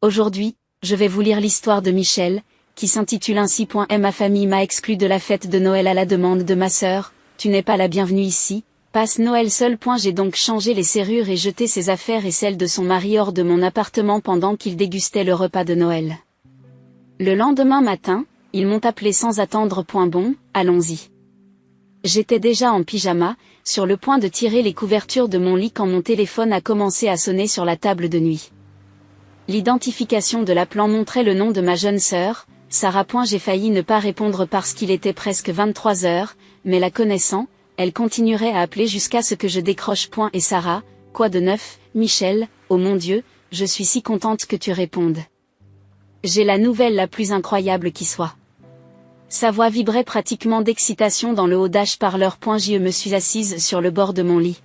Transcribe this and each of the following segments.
Aujourd'hui, je vais vous lire l'histoire de Michel, qui s'intitule ainsi. Ma famille m'a exclu de la fête de Noël à la demande de ma sœur, tu n'es pas la bienvenue ici, passe Noël seul. J'ai donc changé les serrures et jeté ses affaires et celles de son mari hors de mon appartement pendant qu'il dégustait le repas de Noël. Le lendemain matin, ils m'ont appelé sans attendre. Bon, allons-y. J'étais déjà en pyjama, sur le point de tirer les couvertures de mon lit quand mon téléphone a commencé à sonner sur la table de nuit. L'identification de l'appelant montrait le nom de ma jeune sœur, Sarah. J'ai failli ne pas répondre parce qu'il était presque 23 heures, mais la connaissant, elle continuerait à appeler jusqu'à ce que je décroche. Et Sarah, quoi de neuf, Michel, oh mon Dieu, je suis si contente que tu répondes. J'ai la nouvelle la plus incroyable qui soit. Sa voix vibrait pratiquement d'excitation dans le haut d'H-parleur. Je me suis assise sur le bord de mon lit.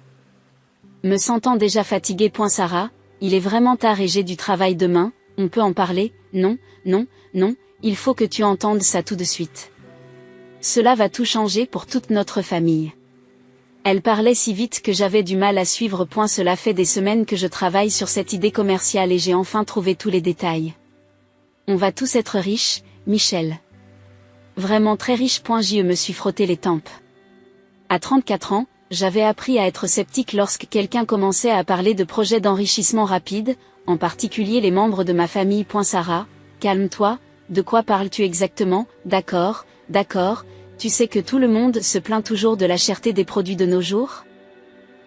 Me sentant déjà fatiguée. Sarah, il est vraiment tard et j'ai du travail demain, on peut en parler? Non, non, non, il faut que tu entendes ça tout de suite. Cela va tout changer pour toute notre famille. Elle parlait si vite que j'avais du mal à suivre. Cela fait des semaines que je travaille sur cette idée commerciale et j'ai enfin trouvé tous les détails. On va tous être riches, Michel. Vraiment très riche. Je me suis frotté les tempes. À 34 ans, j'avais appris à être sceptique lorsque quelqu'un commençait à parler de projets d'enrichissement rapide, en particulier les membres de ma famille. Sarah, calme-toi, de quoi parles-tu exactement? D'accord, tu sais que tout le monde se plaint toujours de la cherté des produits de nos jours?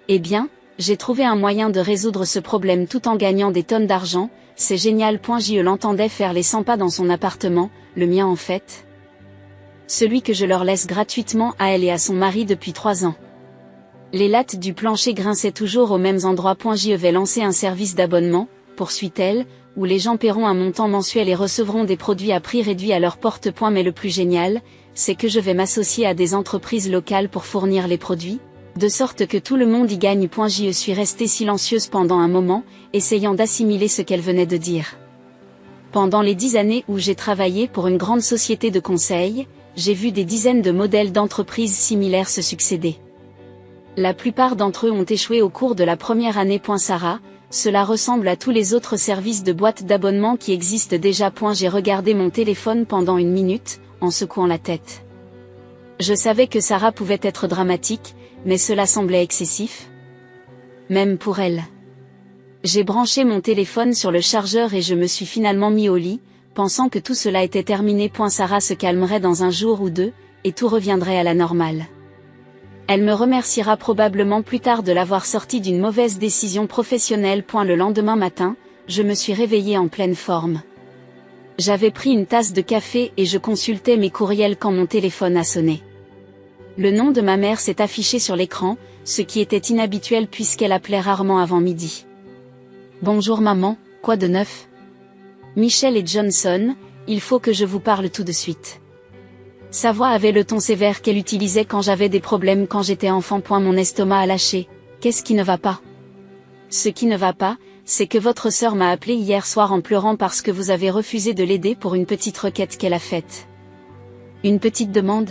Eh bien, j'ai trouvé un moyen de résoudre ce problème tout en gagnant des tonnes d'argent, c'est génial. Je l'entendais faire les 100 pas dans son appartement, le mien en fait. Celui que je leur laisse gratuitement à elle et à son mari depuis 3 ans. Les lattes du plancher grinçaient toujours aux mêmes endroits. Je vais lancer un service d'abonnement, poursuit-elle, où les gens paieront un montant mensuel et recevront des produits à prix réduit à leur porte. Mais le plus génial, c'est que je vais m'associer à des entreprises locales pour fournir les produits, de sorte que tout le monde y gagne. Je suis restée silencieuse pendant un moment, essayant d'assimiler ce qu'elle venait de dire. Pendant les 10 années où j'ai travaillé pour une grande société de conseil, j'ai vu des dizaines de modèles d'entreprises similaires se succéder. La plupart d'entre eux ont échoué au cours de la première année. Sarah, cela ressemble à tous les autres services de boîtes d'abonnement qui existent déjà. J'ai regardé mon téléphone pendant 1 minute, en secouant la tête. Je savais que Sarah pouvait être dramatique, mais cela semblait excessif. Même pour elle. J'ai branché mon téléphone sur le chargeur et je me suis finalement mis au lit, pensant que tout cela était terminé. Sarah se calmerait dans un jour ou 2, et tout reviendrait à la normale. Elle me remerciera probablement plus tard de l'avoir sortie d'une mauvaise décision professionnelle. Le lendemain matin, je me suis réveillée en pleine forme. J'avais pris une tasse de café et je consultais mes courriels quand mon téléphone a sonné. Le nom de ma mère s'est affiché sur l'écran, ce qui était inhabituel puisqu'elle appelait rarement avant midi. Bonjour maman, quoi de neuf? Michel et Johnson, il faut que je vous parle tout de suite. Sa voix avait le ton sévère qu'elle utilisait quand j'avais des problèmes quand j'étais enfant. Mon estomac a lâché. Qu'est-ce qui ne va pas? Ce qui ne va pas, c'est que votre sœur m'a appelé hier soir en pleurant parce que vous avez refusé de l'aider pour une petite requête qu'elle a faite. Une petite demande?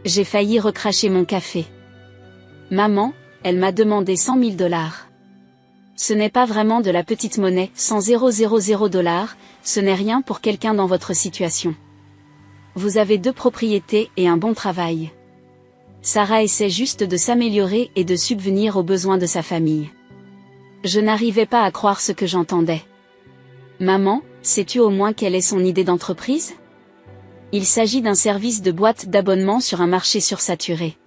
J'ai failli recracher mon café. Maman, elle m'a demandé $100 000. Ce n'est pas vraiment de la petite monnaie, 100 000 $, ce n'est rien pour quelqu'un dans votre situation. Vous avez 2 propriétés et un bon travail. Sarah essaie juste de s'améliorer et de subvenir aux besoins de sa famille. Je n'arrivais pas à croire ce que j'entendais. Maman, sais-tu au moins quelle est son idée d'entreprise? Il s'agit d'un service de boîte d'abonnement sur un marché sursaturé.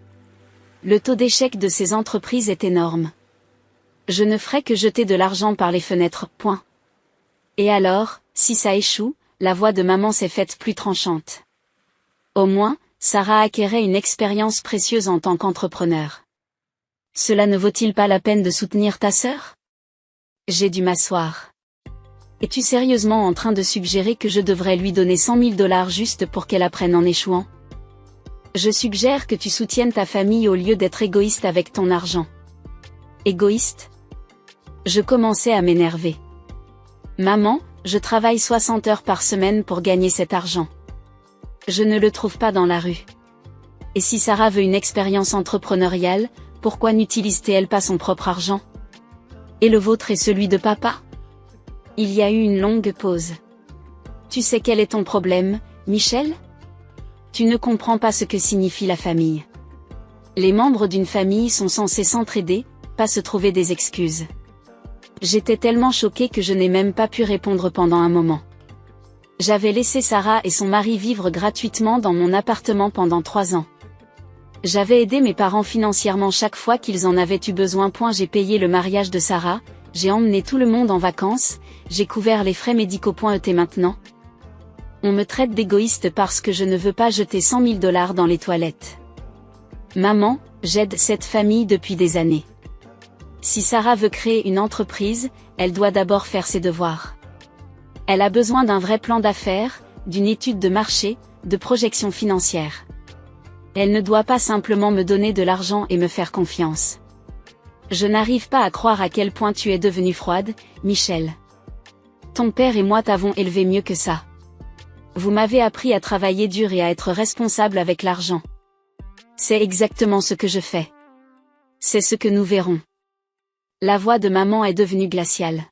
Le taux d'échec de ces entreprises est énorme. Je ne ferai que jeter de l'argent par les fenêtres. Et alors, si ça échoue, la voix de maman s'est faite plus tranchante. Au moins, Sarah acquérait une expérience précieuse en tant qu'entrepreneur. Cela ne vaut-il pas la peine de soutenir ta sœur? J'ai dû m'asseoir. Es-tu sérieusement en train de suggérer que je devrais lui donner $100 000 juste pour qu'elle apprenne en échouant? Je suggère que tu soutiennes ta famille au lieu d'être égoïste avec ton argent. Égoïste? Je commençais à m'énerver. Maman, je travaille 60 heures par semaine pour gagner cet argent. Je ne le trouve pas dans la rue. Et si Sarah veut une expérience entrepreneuriale, pourquoi n'utilise-t-elle pas son propre argent? Et le vôtre est celui de papa? Il y a eu une longue pause. Tu sais quel est ton problème, Michel? Tu ne comprends pas ce que signifie la famille. Les membres d'une famille sont censés s'entraider, pas se trouver des excuses. J'étais tellement choquée que je n'ai même pas pu répondre pendant un moment. J'avais laissé Sarah et son mari vivre gratuitement dans mon appartement pendant 3 ans. J'avais aidé mes parents financièrement chaque fois qu'ils en avaient eu besoin. J'ai payé le mariage de Sarah, j'ai emmené tout le monde en vacances, j'ai couvert les frais médicaux. Et maintenant, on me traite d'égoïste parce que je ne veux pas jeter 100 000 $ dans les toilettes. Maman, j'aide cette famille depuis des années. Si Sarah veut créer une entreprise, elle doit d'abord faire ses devoirs. Elle a besoin d'un vrai plan d'affaires, d'une étude de marché, de projection financière. Elle ne doit pas simplement me donner de l'argent et me faire confiance. Je n'arrive pas à croire à quel point tu es devenue froide, Michel. Ton père et moi t'avons élevé mieux que ça. Vous m'avez appris à travailler dur et à être responsable avec l'argent. C'est exactement ce que je fais. C'est ce que nous verrons. La voix de maman est devenue glaciale.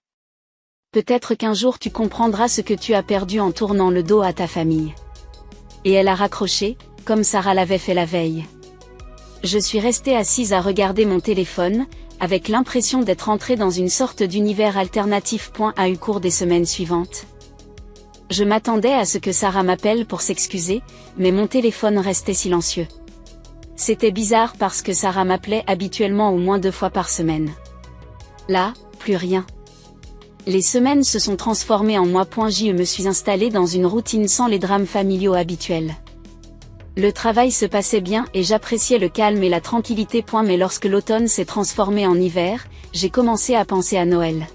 Peut-être qu'un jour tu comprendras ce que tu as perdu en tournant le dos à ta famille. Et elle a raccroché, comme Sarah l'avait fait la veille. Je suis restée assise à regarder mon téléphone, avec l'impression d'être entrée dans une sorte d'univers alternatif. Au cours des semaines suivantes, je m'attendais à ce que Sarah m'appelle pour s'excuser, mais mon téléphone restait silencieux. C'était bizarre parce que Sarah m'appelait habituellement au moins 2 fois par semaine. Là, plus rien. Les semaines se sont transformées en mois. Je me suis installée dans une routine sans les drames familiaux habituels. Le travail se passait bien et j'appréciais le calme et la tranquillité. Mais lorsque l'automne s'est transformé en hiver, j'ai commencé à penser à Noël.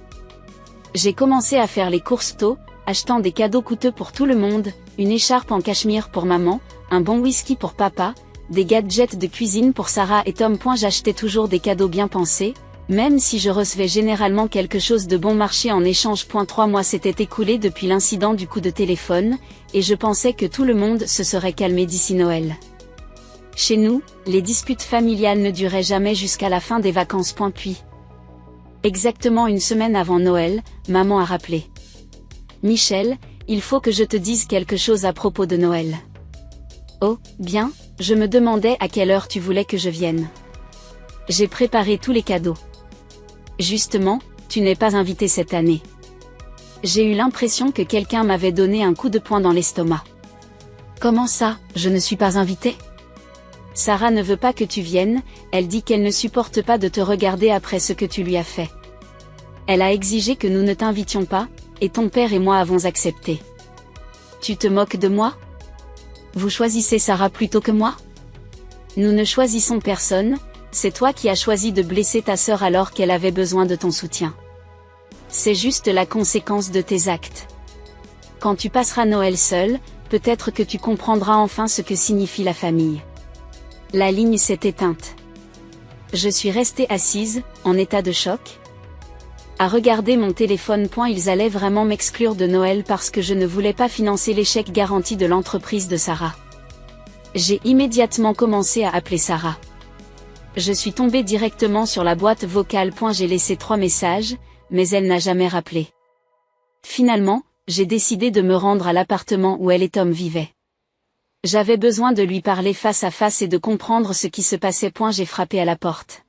J'ai commencé à faire les courses tôt, achetant des cadeaux coûteux pour tout le monde, une écharpe en cachemire pour maman, un bon whisky pour papa, des gadgets de cuisine pour Sarah et Tom. J'achetais toujours des cadeaux bien pensés, même si je recevais généralement quelque chose de bon marché en échange. 3 mois s'étaient écoulés depuis l'incident du coup de téléphone, et je pensais que tout le monde se serait calmé d'ici Noël. Chez nous, les disputes familiales ne duraient jamais jusqu'à la fin des vacances. Puis, exactement une semaine avant Noël, maman a rappelé. Michel, il faut que je te dise quelque chose à propos de Noël. Oh, bien, je me demandais à quelle heure tu voulais que je vienne. J'ai préparé tous les cadeaux. Justement, tu n'es pas invité cette année. J'ai eu l'impression que quelqu'un m'avait donné un coup de poing dans l'estomac. Comment ça, je ne suis pas invitée? Sarah ne veut pas que tu viennes, elle dit qu'elle ne supporte pas de te regarder après ce que tu lui as fait. Elle a exigé que nous ne t'invitions pas, et ton père et moi avons accepté. Tu te moques de moi? Vous choisissez Sarah plutôt que moi? Nous ne choisissons personne, c'est toi qui as choisi de blesser ta sœur alors qu'elle avait besoin de ton soutien. C'est juste la conséquence de tes actes. Quand tu passeras Noël seul, peut-être que tu comprendras enfin ce que signifie la famille. La ligne s'est éteinte. Je suis restée assise, en état de choc. À regarder mon téléphone. Ils allaient vraiment m'exclure de Noël parce que je ne voulais pas financer l'échec garanti de l'entreprise de Sarah. J'ai immédiatement commencé à appeler Sarah. Je suis tombée directement sur la boîte vocale. J'ai laissé 3 messages, mais elle n'a jamais rappelé. Finalement, j'ai décidé de me rendre à l'appartement où elle et Tom vivaient. J'avais besoin de lui parler face à face et de comprendre ce qui se passait. J'ai frappé à la porte.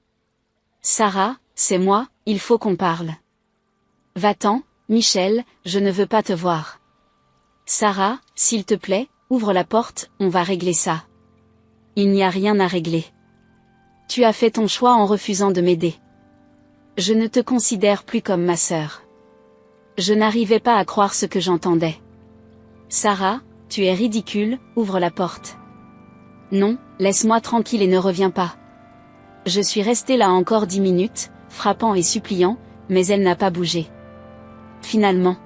Sarah, c'est moi, il faut qu'on parle. Va-t'en, Michel, je ne veux pas te voir. Sarah, s'il te plaît, ouvre la porte, on va régler ça. Il n'y a rien à régler. Tu as fait ton choix en refusant de m'aider. Je ne te considère plus comme ma sœur. Je n'arrivais pas à croire ce que j'entendais. Sarah, tu es ridicule, ouvre la porte. Non, laisse-moi tranquille et ne reviens pas. Je suis restée là encore 10 minutes, frappant et suppliant, mais elle n'a pas bougé. Finalement,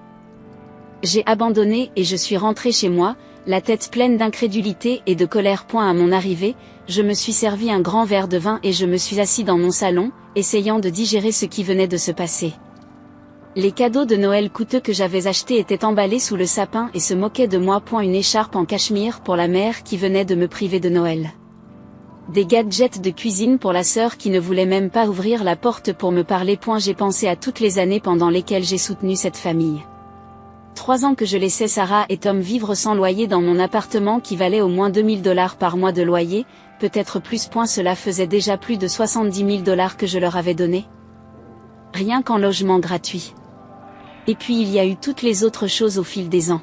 j'ai abandonné et je suis rentrée chez moi, la tête pleine d'incrédulité et de colère. À mon arrivée, je me suis servi un grand verre de vin et je me suis assis dans mon salon, essayant de digérer ce qui venait de se passer. Les cadeaux de Noël coûteux que j'avais achetés étaient emballés sous le sapin et se moquaient de moi. Une écharpe en cachemire pour la mère qui venait de me priver de Noël. Des gadgets de cuisine pour la sœur qui ne voulait même pas ouvrir la porte pour me parler. J'ai pensé à toutes les années pendant lesquelles j'ai soutenu cette famille. 3 ans que je laissais Sarah et Tom vivre sans loyer dans mon appartement qui valait au moins $2000 par mois de loyer, peut-être plus. Cela faisait déjà plus de $70 000 que je leur avais donné. Rien qu'en logement gratuit. Et puis il y a eu toutes les autres choses au fil des ans.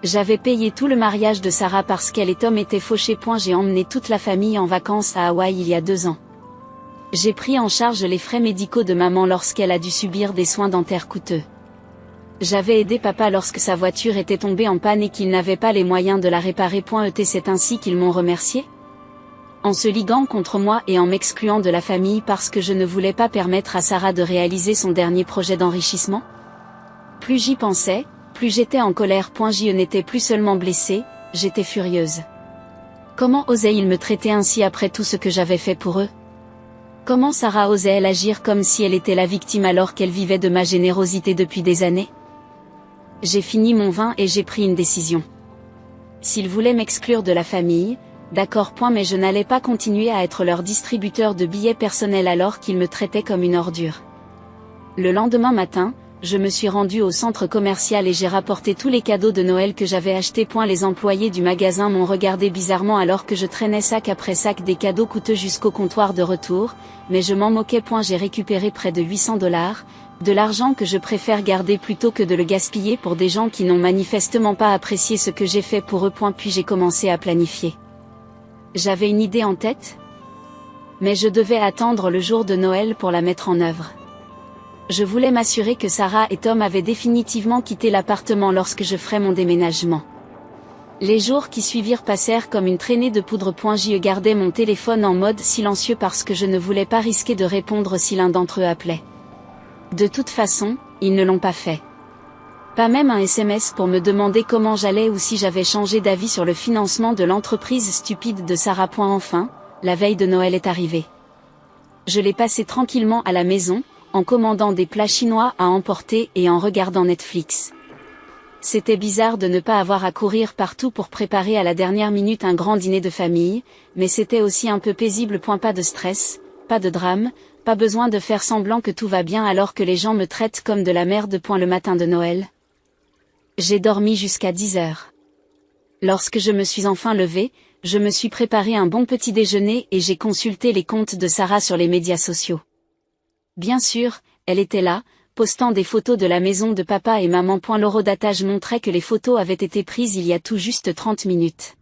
J'avais payé tout le mariage de Sarah parce qu'elle et Tom étaient fauchés. J'ai emmené toute la famille en vacances à Hawaï il y a 2 ans. J'ai pris en charge les frais médicaux de maman lorsqu'elle a dû subir des soins dentaires coûteux. J'avais aidé papa lorsque sa voiture était tombée en panne et qu'il n'avait pas les moyens de la réparer. C'est ainsi qu'ils m'ont remercié. En se liguant contre moi et en m'excluant de la famille parce que je ne voulais pas permettre à Sarah de réaliser son dernier projet d'enrichissement. Plus j'y pensais, plus j'étais en colère. Je n'étais plus seulement blessée, j'étais furieuse. Comment osaient-ils me traiter ainsi après tout ce que j'avais fait pour eux? Comment Sarah osait-elle agir comme si elle était la victime alors qu'elle vivait de ma générosité depuis des années? J'ai fini mon vin et j'ai pris une décision. S'ils voulaient m'exclure de la famille, d'accord. Mais je n'allais pas continuer à être leur distributeur de billets personnels alors qu'ils me traitaient comme une ordure. Le lendemain matin, je me suis rendue au centre commercial et j'ai rapporté tous les cadeaux de Noël que j'avais achetés. Les employés du magasin m'ont regardé bizarrement alors que je traînais sac après sac des cadeaux coûteux jusqu'au comptoir de retour, mais je m'en moquais. J'ai récupéré près de $800, de l'argent que je préfère garder plutôt que de le gaspiller pour des gens qui n'ont manifestement pas apprécié ce que j'ai fait pour eux. Puis j'ai commencé à planifier. J'avais une idée en tête, mais je devais attendre le jour de Noël pour la mettre en œuvre. Je voulais m'assurer que Sarah et Tom avaient définitivement quitté l'appartement lorsque je ferais mon déménagement. Les jours qui suivirent passèrent comme une traînée de poudre. J'y gardais mon téléphone en mode silencieux parce que je ne voulais pas risquer de répondre si l'un d'entre eux appelait. De toute façon, ils ne l'ont pas fait. Pas même un SMS pour me demander comment j'allais ou si j'avais changé d'avis sur le financement de l'entreprise stupide de Sarah. Enfin, la veille de Noël est arrivée. Je l'ai passé tranquillement à la maison, en commandant des plats chinois à emporter et en regardant Netflix. C'était bizarre de ne pas avoir à courir partout pour préparer à la dernière minute un grand dîner de famille, mais c'était aussi un peu paisible. Pas de stress, pas de drame, pas besoin de faire semblant que tout va bien alors que les gens me traitent comme de la merde. Le matin de Noël, j'ai dormi jusqu'à 10 heures. Lorsque je me suis enfin levée, je me suis préparé un bon petit déjeuner et j'ai consulté les comptes de Sarah sur les médias sociaux. Bien sûr, elle était là, postant des photos de la maison de papa et maman. L'horodatage montrait que les photos avaient été prises il y a tout juste 30 minutes.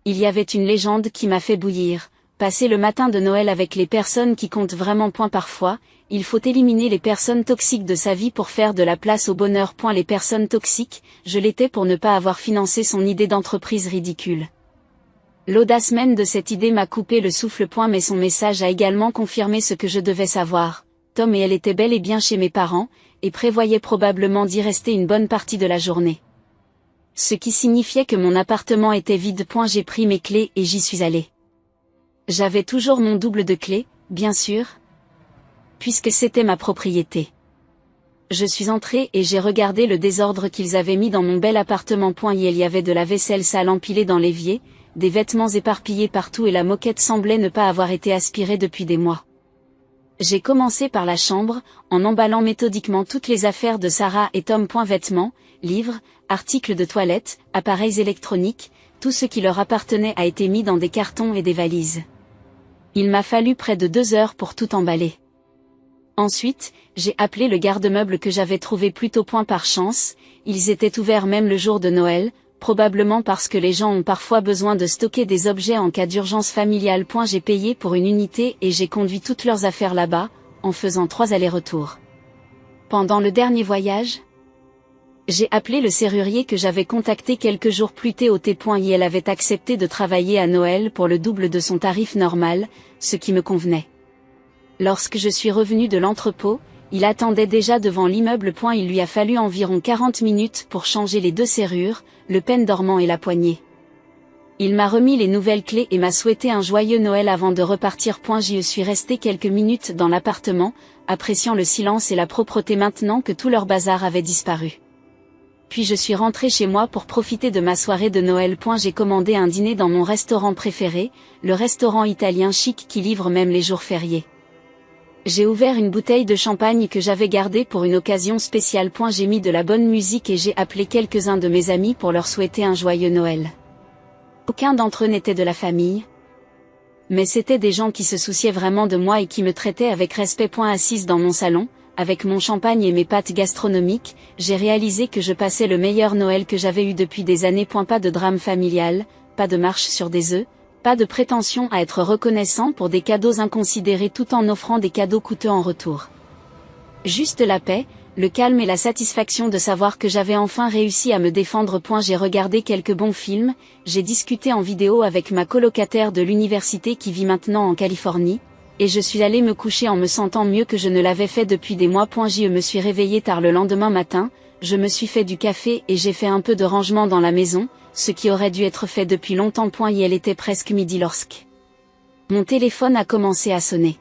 Il y avait une légende qui m'a fait bouillir. Passer le matin de Noël avec les personnes qui comptent vraiment. Parfois, il faut éliminer les personnes toxiques de sa vie pour faire de la place au bonheur. Les personnes toxiques, je l'étais pour ne pas avoir financé son idée d'entreprise ridicule. L'audace même de cette idée m'a coupé le souffle. Mais son message a également confirmé ce que je devais savoir. Tom et elle étaient bel et bien chez mes parents, et prévoyaient probablement d'y rester une bonne partie de la journée. Ce qui signifiait que mon appartement était vide. J'ai pris mes clés et j'y suis allée. J'avais toujours mon double de clés, bien sûr, puisque c'était ma propriété. Je suis entrée et j'ai regardé le désordre qu'ils avaient mis dans mon bel appartement. Il y avait de la vaisselle sale empilée dans l'évier, des vêtements éparpillés partout et la moquette semblait ne pas avoir été aspirée depuis des mois. J'ai commencé par la chambre, en emballant méthodiquement toutes les affaires de Sarah et Tom. Vêtements, livres, articles de toilette, appareils électroniques, tout ce qui leur appartenait a été mis dans des cartons et des valises. Il m'a fallu près de 2 heures pour tout emballer. Ensuite, j'ai appelé le garde-meuble que j'avais trouvé plus tôt. Par chance, ils étaient ouverts même le jour de Noël, probablement parce que les gens ont parfois besoin de stocker des objets en cas d'urgence familiale. J'ai payé pour une unité et j'ai conduit toutes leurs affaires là-bas, en faisant 3 allers-retours. Pendant le dernier voyage, j'ai appelé le serrurier que j'avais contacté quelques jours plus tôt. Et elle avait accepté de travailler à Noël pour le double de son tarif normal, ce qui me convenait. Lorsque je suis revenue de l'entrepôt, il attendait déjà devant l'immeuble. Il lui a fallu environ 40 minutes pour changer les 2 serrures, le pendormant et la poignée. Il m'a remis les nouvelles clés et m'a souhaité un joyeux Noël avant de repartir. J'y suis restée quelques minutes dans l'appartement, appréciant le silence et la propreté maintenant que tout leur bazar avait disparu. Puis je suis rentrée chez moi pour profiter de ma soirée de Noël. J'ai commandé un dîner dans mon restaurant préféré, le restaurant italien chic qui livre même les jours fériés. J'ai ouvert une bouteille de champagne que j'avais gardée pour une occasion spéciale. J'ai mis de la bonne musique et j'ai appelé quelques-uns de mes amis pour leur souhaiter un joyeux Noël. Aucun d'entre eux n'était de la famille, mais c'étaient des gens qui se souciaient vraiment de moi et qui me traitaient avec respect. Assise dans mon salon, avec mon champagne et mes pâtes gastronomiques, j'ai réalisé que je passais le meilleur Noël que j'avais eu depuis des années. Pas de drame familial, pas de marche sur des œufs, pas de prétention à être reconnaissant pour des cadeaux inconsidérés tout en offrant des cadeaux coûteux en retour. Juste la paix, le calme et la satisfaction de savoir que j'avais enfin réussi à me défendre. J'ai regardé quelques bons films, j'ai discuté en vidéo avec ma colocataire de l'université qui vit maintenant en Californie, et je suis allée me coucher en me sentant mieux que je ne l'avais fait depuis des mois. Je me suis réveillée tard le lendemain matin, je me suis fait du café et j'ai fait un peu de rangement dans la maison, ce qui aurait dû être fait depuis longtemps. Et elle était presque midi lorsque mon téléphone a commencé à sonner.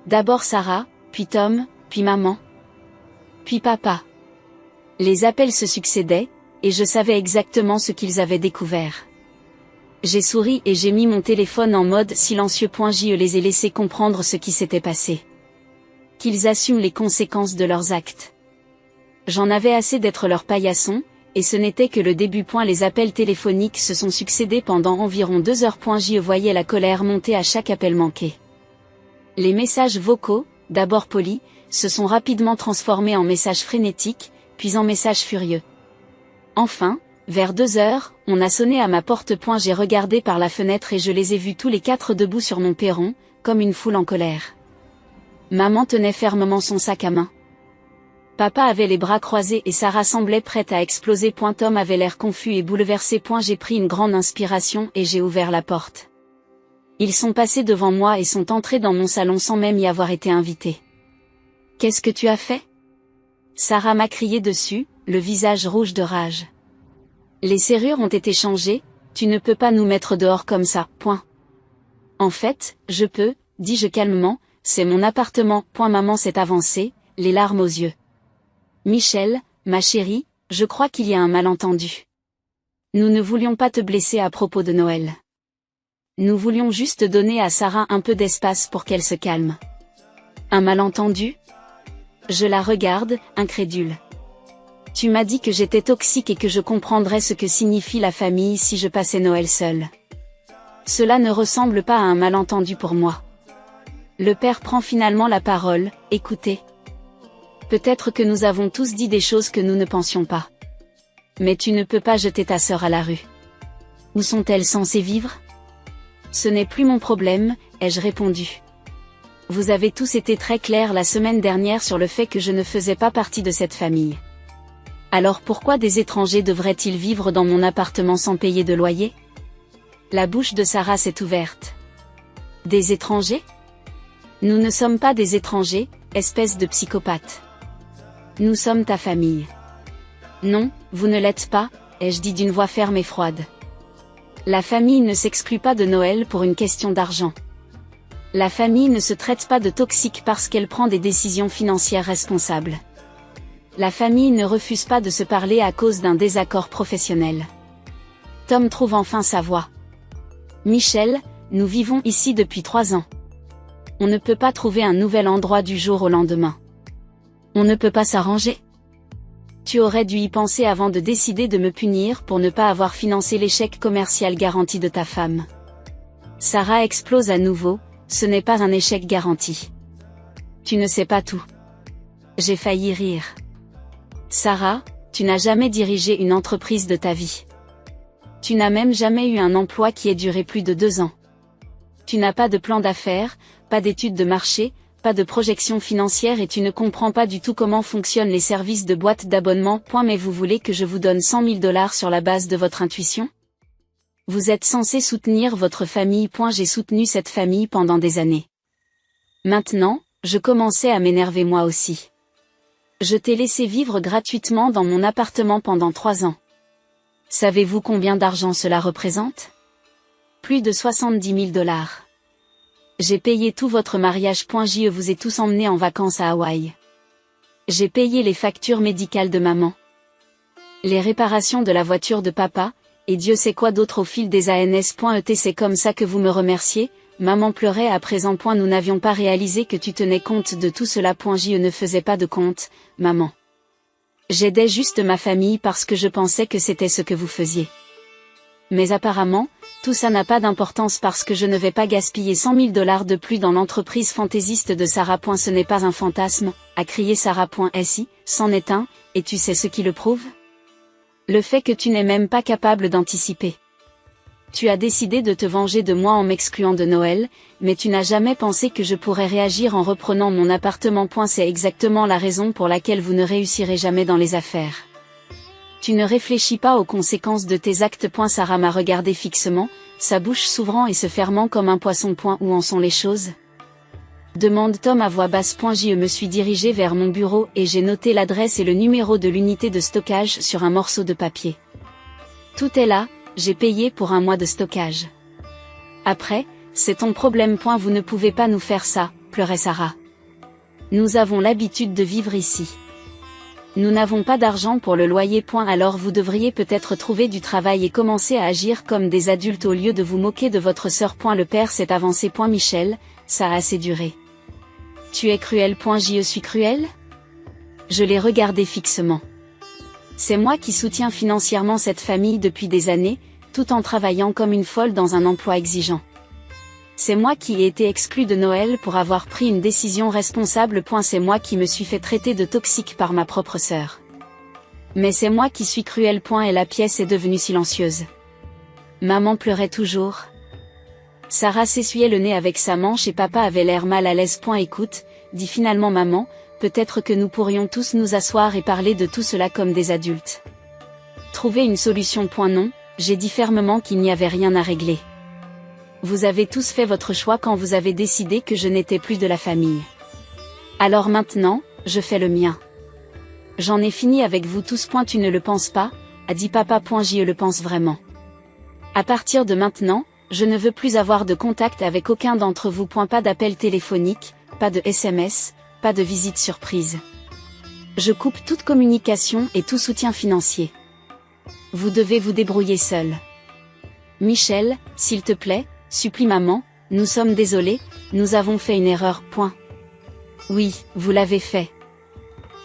D'abord Sarah, puis Tom, puis maman, puis papa. Les appels se succédaient, et je savais exactement ce qu'ils avaient découvert. J'ai souri et j'ai mis mon téléphone en mode silencieux. Je les ai laissés comprendre ce qui s'était passé. Qu'ils assument les conséquences de leurs actes. J'en avais assez d'être leur paillasson, et ce n'était que le début. Les appels téléphoniques se sont succédés pendant environ 2 heures. Je voyais la colère monter à chaque appel manqué. Les messages vocaux, d'abord polis, se sont rapidement transformés en messages frénétiques, puis en messages furieux. Enfin, vers 2 heures, on a sonné à ma porte. J'ai regardé par la fenêtre et je les ai vus tous les 4 debout sur mon perron, comme une foule en colère. Maman tenait fermement son sac à main. Papa avait les bras croisés et Sarah semblait prête à exploser. Tom avait l'air confus et bouleversé. J'ai pris une grande inspiration et j'ai ouvert la porte. Ils sont passés devant moi et sont entrés dans mon salon sans même y avoir été invités. « Qu'est-ce que tu as fait ?» Sarah m'a crié dessus, le visage rouge de rage. « Les serrures ont été changées, tu ne peux pas nous mettre dehors comme ça, point. »« En fait, je peux, dis-je calmement, c'est mon appartement, point. » Maman s'est avancée, les larmes aux yeux. « Michel, ma chérie, je crois qu'il y a un malentendu. Nous ne voulions pas te blesser à propos de Noël. Nous voulions juste donner à Sarah un peu d'espace pour qu'elle se calme. » Un malentendu ? Je la regarde, incrédule. Tu m'as dit que j'étais toxique et que je comprendrais ce que signifie la famille si je passais Noël seule. Cela ne ressemble pas à un malentendu pour moi. Le père prend finalement la parole, écoutez. Peut-être que nous avons tous dit des choses que nous ne pensions pas. Mais tu ne peux pas jeter ta sœur à la rue. Où sont-elles censées vivre ? Ce n'est plus mon problème, ai-je répondu. Vous avez tous été très clairs la semaine dernière sur le fait que je ne faisais pas partie de cette famille. Alors pourquoi des étrangers devraient-ils vivre dans mon appartement sans payer de loyer ? La bouche de Sarah s'est ouverte. Des étrangers ? Nous ne sommes pas des étrangers, espèce de psychopathe. Nous sommes ta famille. Non, vous ne l'êtes pas, ai-je dit d'une voix ferme et froide. La famille ne s'exclut pas de Noël pour une question d'argent. La famille ne se traite pas de toxique parce qu'elle prend des décisions financières responsables. La famille ne refuse pas de se parler à cause d'un désaccord professionnel. Tom trouve enfin sa voix. Michel, nous vivons ici depuis 3 ans. On ne peut pas trouver un nouvel endroit du jour au lendemain. On ne peut pas s'arranger. Tu aurais dû y penser avant de décider de me punir pour ne pas avoir financé l'échec commercial garanti de ta femme. Sarah explose à nouveau. Ce n'est pas un échec garanti. Tu ne sais pas tout. J'ai failli rire. Sarah, tu n'as jamais dirigé une entreprise de ta vie. Tu n'as même jamais eu un emploi qui ait duré plus de 2 ans. Tu n'as pas de plan d'affaires, pas d'études de marché, pas de projection financière et tu ne comprends pas du tout comment fonctionnent les services de boîte d'abonnement. Mais vous voulez que je vous donne 100 000 $ sur la base de votre intuition ? Vous êtes censé soutenir votre famille. J'ai soutenu cette famille pendant des années. Maintenant, je commençais à m'énerver moi aussi. Je t'ai laissé vivre gratuitement dans mon appartement pendant 3 ans. Savez-vous combien d'argent cela représente ? Plus de 70 000 $. J'ai payé tout votre mariage. Je vous ai tous emmenés en vacances à Hawaï. J'ai payé les factures médicales de maman. Les réparations de la voiture de papa, et Dieu sait quoi d'autre au fil des années. C'est comme ça que vous me remerciez, maman pleurait à présent. Nous n'avions pas réalisé que tu tenais compte de tout cela. Je ne faisais pas de compte, maman. J'aidais juste ma famille parce que je pensais que c'était ce que vous faisiez. Mais apparemment, tout ça n'a pas d'importance parce que je ne vais pas gaspiller $100 000 de plus dans l'entreprise fantaisiste de Sarah. Ce n'est pas un fantasme, a crié Sarah. Si, c'en est un, et tu sais ce qui le prouve? Le fait que tu n'es même pas capable d'anticiper. Tu as décidé de te venger de moi en m'excluant de Noël, mais tu n'as jamais pensé que je pourrais réagir en reprenant mon appartement. C'est exactement la raison pour laquelle vous ne réussirez jamais dans les affaires. Tu ne réfléchis pas aux conséquences de tes actes. Sarah m'a regardé fixement, sa bouche s'ouvrant et se fermant comme un poisson. Où en sont les choses? Demande Tom à voix basse. Je me suis dirigé vers mon bureau et j'ai noté l'adresse et le numéro de l'unité de stockage sur un morceau de papier. Tout est là, j'ai payé pour un mois de stockage. Après, c'est ton problème. Vous ne pouvez pas nous faire ça, pleurait Sarah. Nous avons l'habitude de vivre ici. Nous n'avons pas d'argent pour le loyer. Alors vous devriez peut-être trouver du travail et commencer à agir comme des adultes au lieu de vous moquer de votre sœur. Le père s'est avancé. Michel, ça a assez duré. Tu es cruel. Je suis cruel? Je l'ai regardé fixement. C'est moi qui soutiens financièrement cette famille depuis des années, tout en travaillant comme une folle dans un emploi exigeant. C'est moi qui ai été exclue de Noël pour avoir pris une décision responsable. C'est moi qui me suis fait traiter de toxique par ma propre sœur. Mais c'est moi qui suis cruel. Et la pièce est devenue silencieuse. Maman pleurait toujours. Sarah s'essuyait le nez avec sa manche et papa avait l'air mal à l'aise. Écoute, dit finalement maman, peut-être que nous pourrions tous nous asseoir et parler de tout cela comme des adultes. Trouver une solution. Non, j'ai dit fermement qu'il n'y avait rien à régler. Vous avez tous fait votre choix quand vous avez décidé que je n'étais plus de la famille. Alors maintenant, je fais le mien. J'en ai fini avec vous tous. Tu ne le penses pas, a dit papa. Je le pense vraiment. À partir de maintenant, je ne veux plus avoir de contact avec aucun d'entre vous. Pas d'appel téléphonique, pas de SMS, pas de visite surprise. Je coupe toute communication et tout soutien financier. Vous devez vous débrouiller seul. Michel, s'il te plaît, supplie maman, nous sommes désolés, nous avons fait une erreur. Oui, vous l'avez fait.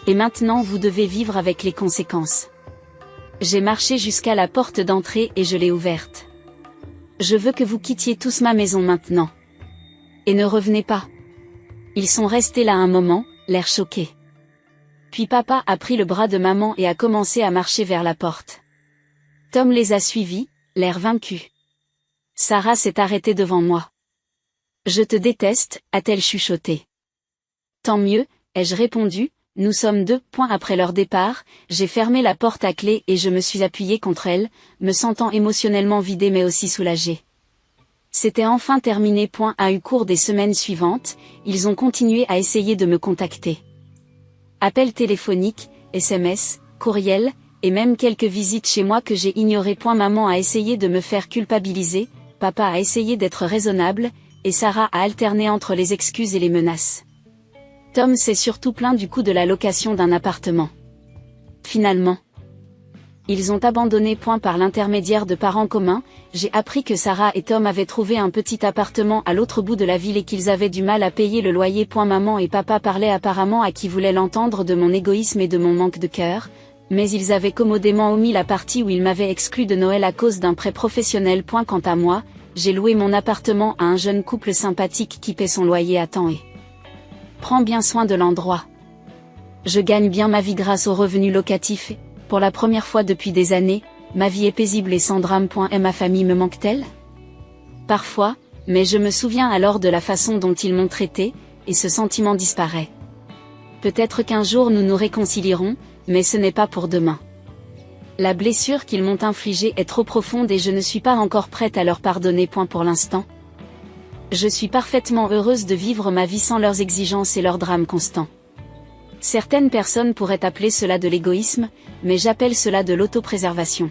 Et maintenant vous devez vivre avec les conséquences. J'ai marché jusqu'à la porte d'entrée et je l'ai ouverte. Je veux que vous quittiez tous ma maison maintenant. Et ne revenez pas. Ils sont restés là un moment, l'air choqués. Puis papa a pris le bras de maman et a commencé à marcher vers la porte. Tom les a suivis, l'air vaincu. Sarah s'est arrêtée devant moi. Je te déteste, a-t-elle chuchoté. Tant mieux, ai-je répondu, nous sommes deux. Après leur départ, j'ai fermé la porte à clé et je me suis appuyée contre elle, me sentant émotionnellement vidée mais aussi soulagée. C'était enfin terminé. A eu cours des semaines suivantes, ils ont continué à essayer de me contacter. Appels téléphoniques, SMS, courriels, et même quelques visites chez moi que j'ai ignorées. Maman a essayé de me faire culpabiliser, papa a essayé d'être raisonnable, et Sarah a alterné entre les excuses et les menaces. Tom s'est surtout plaint du coût de la location d'un appartement. Finalement, ils ont abandonné. Par l'intermédiaire de parents communs, j'ai appris que Sarah et Tom avaient trouvé un petit appartement à l'autre bout de la ville et qu'ils avaient du mal à payer le loyer. Maman et papa parlaient apparemment à qui voulait l'entendre de mon égoïsme et de mon manque de cœur, mais ils avaient commodément omis la partie où ils m'avaient exclu de Noël à cause d'un prêt professionnel. Quant à moi, j'ai loué mon appartement à un jeune couple sympathique qui paie son loyer à temps et prend bien soin de l'endroit. Je gagne bien ma vie grâce aux revenus locatifs et, pour la première fois depuis des années, ma vie est paisible et sans drame. Et ma famille me manque-t-elle? Parfois, mais je me souviens alors de la façon dont ils m'ont traité, et ce sentiment disparaît. Peut-être qu'un jour nous nous réconcilierons, mais ce n'est pas pour demain. La blessure qu'ils m'ont infligée est trop profonde et je ne suis pas encore prête à leur pardonner. Pour l'instant. Je suis parfaitement heureuse de vivre ma vie sans leurs exigences et leurs drames constants. Certaines personnes pourraient appeler cela de l'égoïsme, mais j'appelle cela de l'autopréservation.